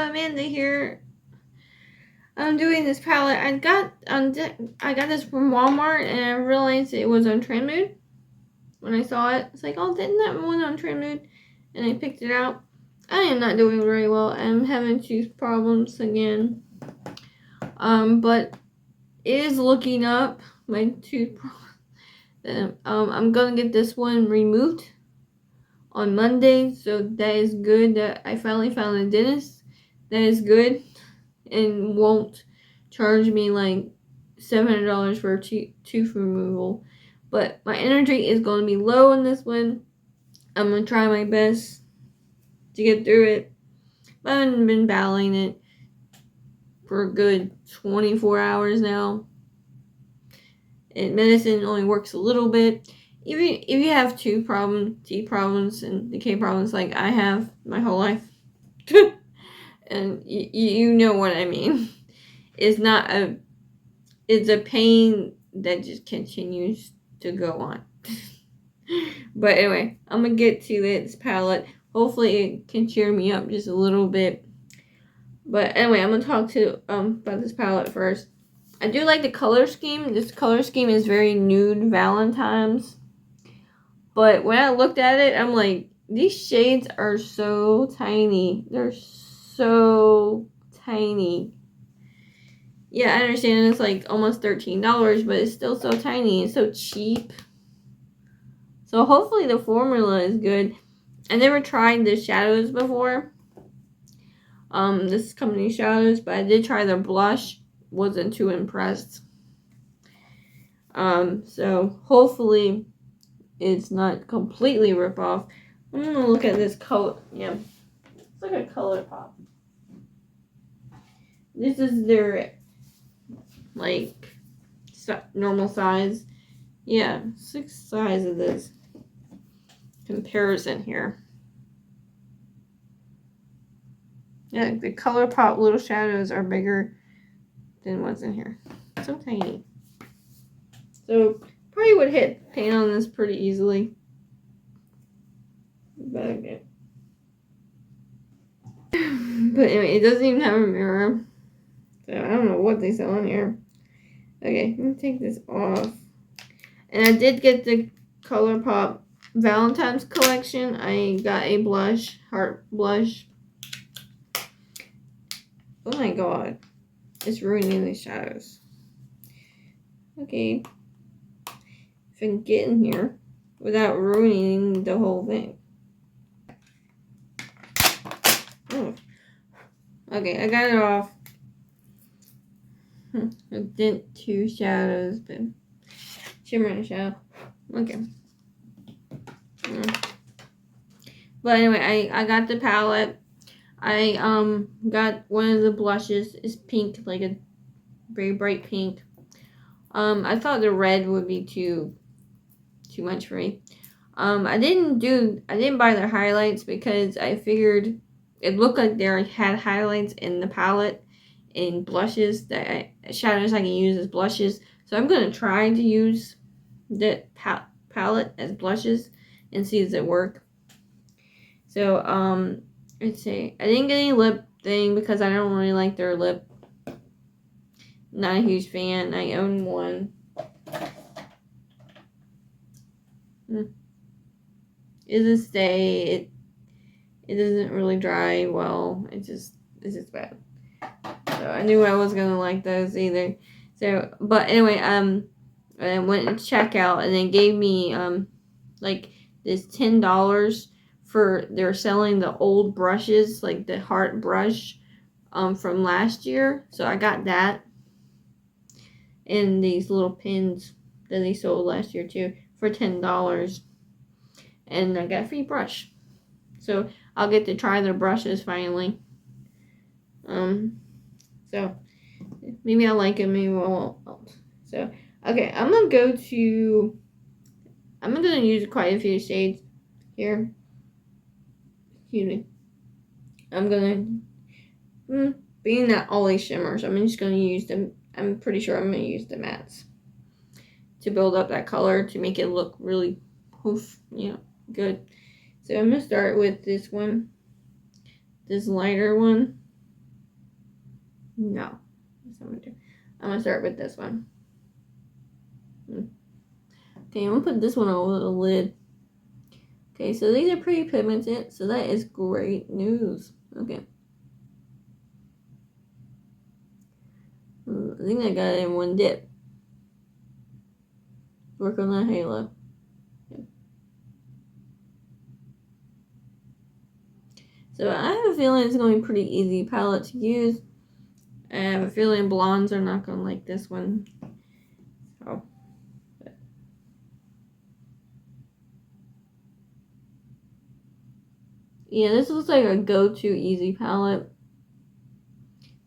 Amanda here. I'm doing this palette. I got this from Walmart, and I realized it was on Trend Mood. When I saw it, it's like, oh, didn't that one on Trend Mood? And I picked it out. I am not doing very well. I'm having tooth problems again. But it is looking up. My tooth problems. I'm gonna get this one removed on Monday, so that is good. That I finally found a dentist that is good and won't charge me like $700 for a tooth removal. But my energy is going to be low on this one. I'm going to try my best to get through it. I haven't been battling it for a good 24 hours now. And medicine only works a little bit. If you have teeth problems, and decay problems like I have my whole life, and you know what I mean. It's a pain that just continues to go on. But anyway, I'm gonna get to this palette. Hopefully it can cheer me up just a little bit. But anyway, I'm gonna talk to about this palette first. I do like the color scheme. This color scheme is very nude Valentine's. But when I looked at it, I'm like, these shades are so tiny. They're so tiny. Yeah, I understand it's like almost $13, but it's still so tiny and so cheap. So hopefully the formula is good. I never tried the shadows before. This company shadows, but I did try their blush. Wasn't too impressed. So hopefully it's not completely rip off. I'm gonna look at this color. Yeah, it's like a color pop. This is their like normal size. Yeah, 6 size of this comparison here. Yeah, the color pop little shadows are bigger than what's in here. So tiny. So probably would hit paint on this pretty easily. But okay. But anyway, it doesn't even have a mirror. So I don't know what they sell in here. Okay, let me take this off. And I did get the ColourPop Valentine's collection. I got a blush, heart blush. Oh my god. It's ruining the shadows. Okay. If I can get in here without ruining the whole thing. Oh. Okay, I got it off. I did 2 shadows, but shimmer and shadow. Okay. But anyway, I got the palette. I got one of the blushes. It's pink, like a very bright pink. I thought the red would be too much for me. I didn't buy their highlights because I figured it looked like they had highlights in the palette and blushes shadows I can use as blushes. So I'm gonna try to use the palette as blushes and see does it work. So let's see. I didn't get any lip thing because I don't really like their lip. Not a huge fan. I own one. It doesn't stay. It doesn't really dry well. It's just bad. So I knew I wasn't gonna like those either. So, but anyway, I went to checkout and they gave me like this $10 for they're selling the old brushes, like the heart brush from last year. So I got that. And these little pins that they sold last year too for $10. And I got a free brush. So I'll get to try their brushes finally. So maybe I like it, maybe I won't. So okay, I'm gonna use quite a few shades here. Excuse me. I'm gonna being that all these shimmers, I'm just gonna use them. I'm pretty sure I'm gonna use the mattes to build up that color to make it look really poof, good. So I'm gonna start with this one, this lighter one. No. That's what I'm gonna do. I'm gonna start with this one. Okay, I'm gonna put this one over the lid. Okay, so these are pretty pigmented, so that is great news. Okay. I think I got it in one dip. Work on that halo. Okay. So I have a feeling it's going to be a pretty easy palette to use. I have a feeling blondes are not going to like this one. So. Yeah, this looks like a go-to easy palette.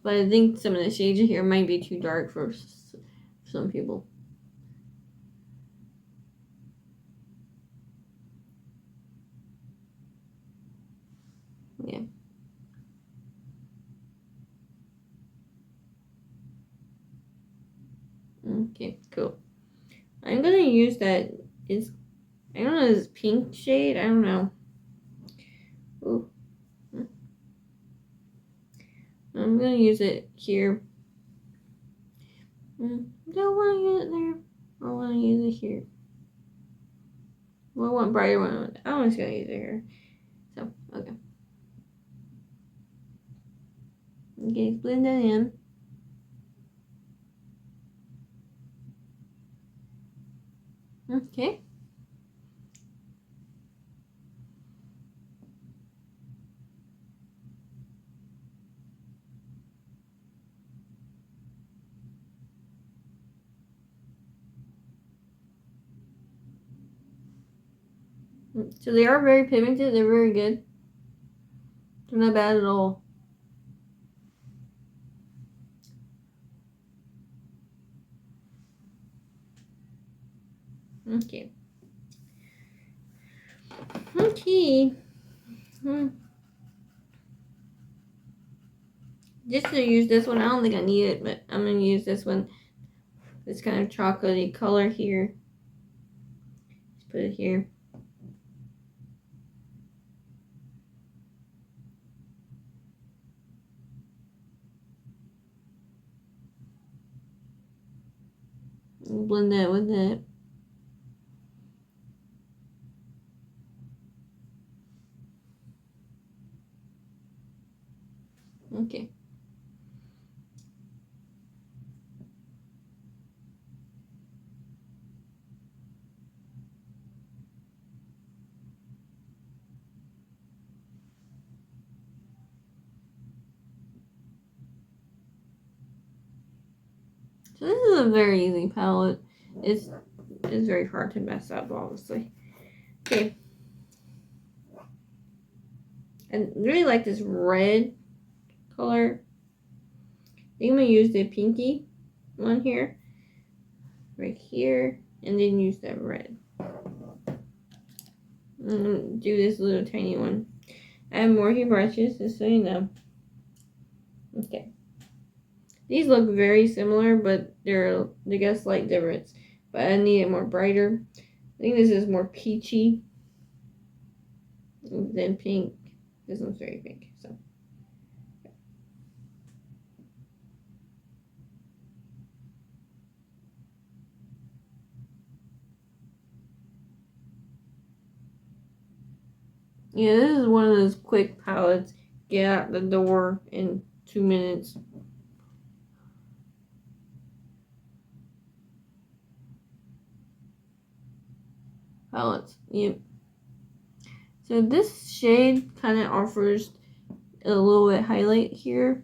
But I think some of the shades here might be too dark for some people. Yeah. Okay, cool. I'm gonna use that. I don't know, this pink shade. I don't know. Ooh. I'm gonna use it here. Don't want to use it there. I want to use it here. Well, I want brighter one. I'm just gonna use it here. So, okay. Okay, blend that in. Okay. So they are very pigmented. They're very good. They're not bad at all. Okay. Okay. Just to use this one, I don't think I need it, but I'm gonna use this one. This kind of chocolatey color here. Just put it here. Blend that with that. Okay. So this is a very easy palette. It's very hard to mess up, obviously. Okay. I really like this red color. I think I'm gonna use the pinky one here, right here, and then use that red. I'm gonna do this little tiny one. I have more here brushes, just so you know. Okay. These look very similar, but they got a slight difference. But I need it more brighter. I think this is more peachy than pink. This one's very pink, so. Yeah, this is one of those quick palettes. Get out the door in 2 minutes. Palettes, yep. So this shade kind of offers a little bit highlight here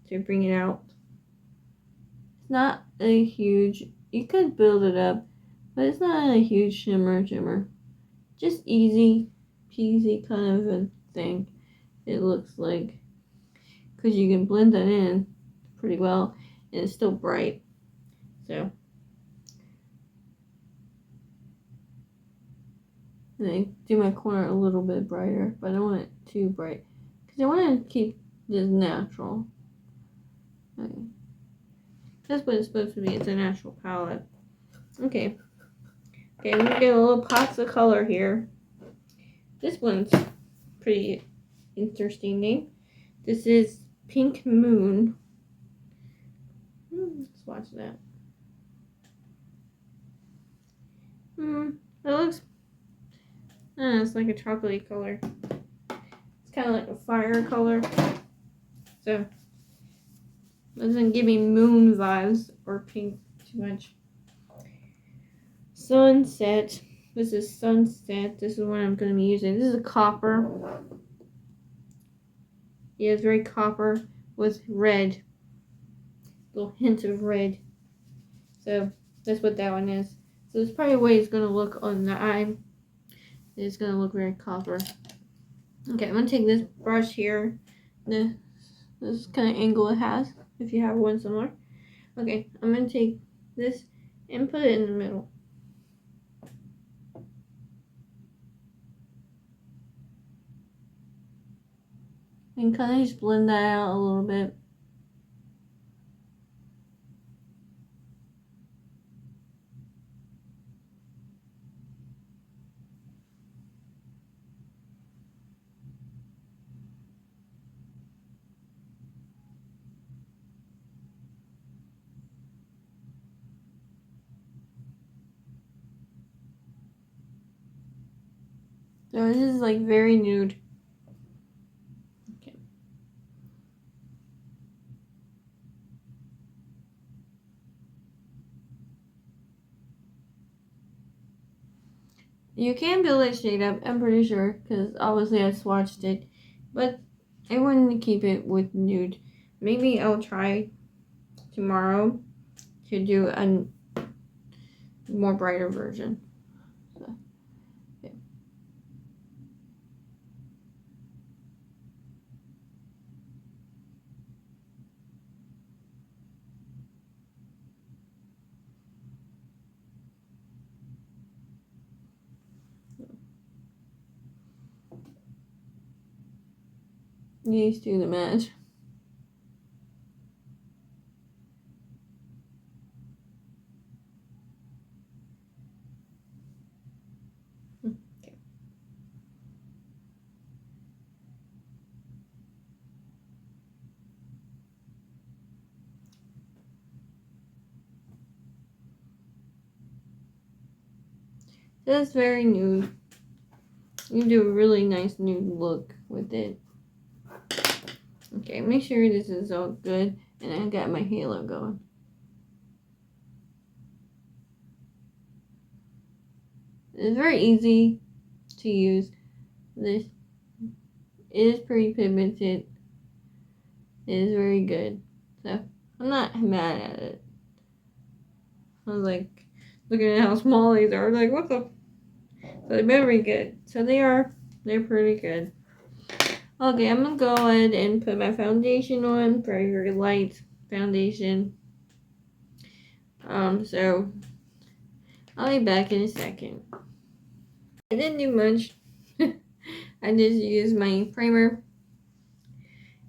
to bring it out. It's not a huge, you could build it up, but it's not a huge shimmer. Just easy peasy kind of a thing, it looks like. Because you can blend that in pretty well, and it's still bright. So, and I do my corner a little bit brighter, but I don't want it too bright. Because I want to keep this natural. Okay. That's what it's supposed to be. It's a natural palette. Okay. Okay, I'm gonna get a little pots of color here. This one's pretty interesting name. This is Pink Moon. swatch that. It looks, it's like a chocolatey color. It's kind of like a fire color. So, doesn't give me moon vibes or pink too much. Sunset. This is Sunset. This is what I'm going to be using. This is a copper. Yeah, it's very copper with red. Little hint of red. So, that's what that one is. So, it's probably the way it's going to look on the eye. It's going to look very copper. Okay, I'm going to take this brush here. This kind of angle it has, if you have one somewhere. Okay, I'm going to take this and put it in the middle. And kind of just blend that out a little bit. So this is like very nude. Okay. You can build a shade up, I'm pretty sure, because obviously I swatched it. But I wanted to keep it with nude. Maybe I'll try tomorrow to do a more brighter version. So, yeah. These two to match. Okay. That's very nude. You can do a really nice nude look with it. Okay, make sure this is all good. And I got my halo going. It's very easy to use. This is pretty pigmented. It is very good. So, I'm not mad at it. I was like, looking at how small these are. I was like, what the? So they're very good. So they're pretty good. Okay, I'm gonna go ahead and put my foundation on. Very, very light foundation. So I'll be back in a second. I didn't do much. I just used my primer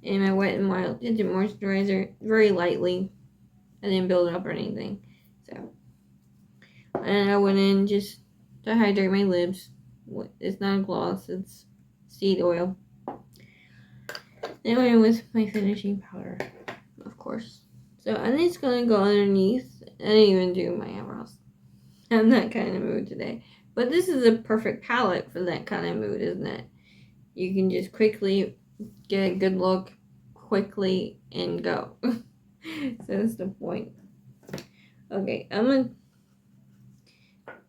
and my Wet n Wild Tinted Moisturizer very lightly. I didn't build it up or anything. So, and I went in just to hydrate my lips. It's not a gloss, it's seed oil. Then I went in with my finishing powder, of course. So I'm just gonna go underneath. I didn't even do my eyebrows. I'm that kind of mood today. But this is a perfect palette for that kind of mood, isn't it? You can just quickly get a good look, quickly, and go. So that's the point. Okay, I'm gonna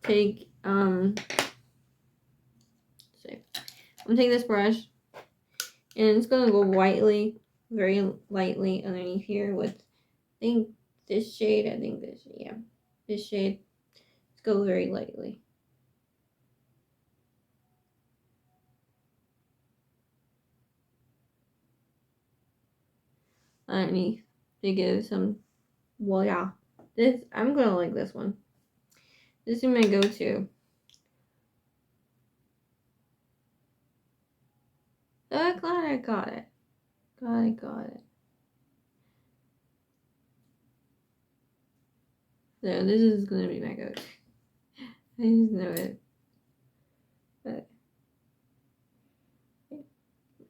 take I'm gonna take this brush, and it's gonna go lightly, very lightly underneath here with, I think this shade. This shade. Let's go very lightly. Underneath to give some, well, yeah. This, I'm gonna like this one. This is my go-to. Oh, I'm glad I got it. Glad I got it. So this is gonna be my go-to. I just know it. But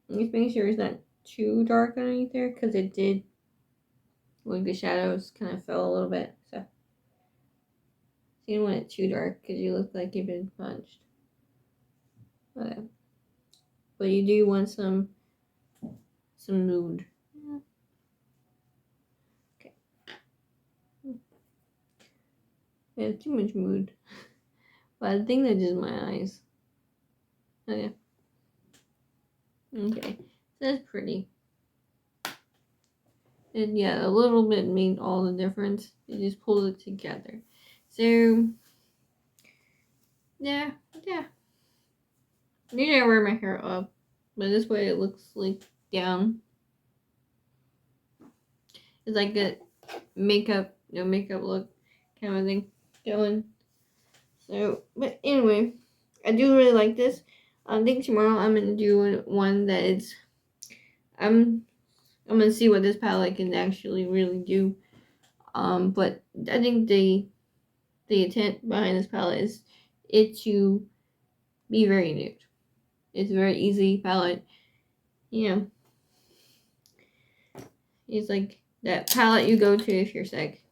just make sure it's not too dark underneath there, because it did like the shadows kind of fell a little bit. So you don't want it too dark because you look like you've been punched. But you do want some mood. Okay. Yeah, too much mood. But I think that's just my eyes. Okay. Okay. That's pretty. And yeah, a little bit made all the difference. You just pulled it together. So yeah. Usually I wear my hair up, but this way it looks like down. It's like a makeup, makeup look kind of thing going. So, but anyway, I do really like this. I think tomorrow I'm gonna do one that is. I'm gonna see what this palette can actually really do. But I think the intent behind this palette is it to be very nude. It's a very easy palette. You know, it's like that palette you go to if you're sick.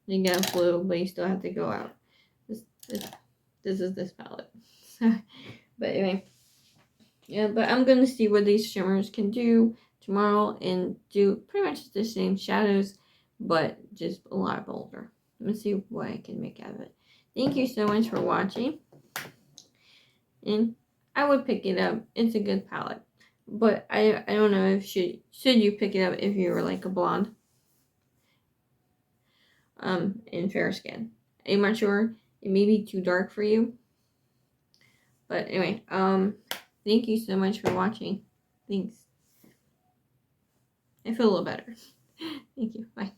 You got a flu, but you still have to go out. This is this palette. But anyway, yeah. But I'm gonna see what these shimmers can do tomorrow and do pretty much the same shadows, but just a lot bolder. Let me see what I can make out of it. Thank you so much for watching. And I would pick it up. It's a good palette. But I don't know if should you pick it up if you were like a blonde. In fair skin. I'm not sure. It may be too dark for you. But anyway, thank you so much for watching. Thanks. I feel a little better. Thank you. Bye.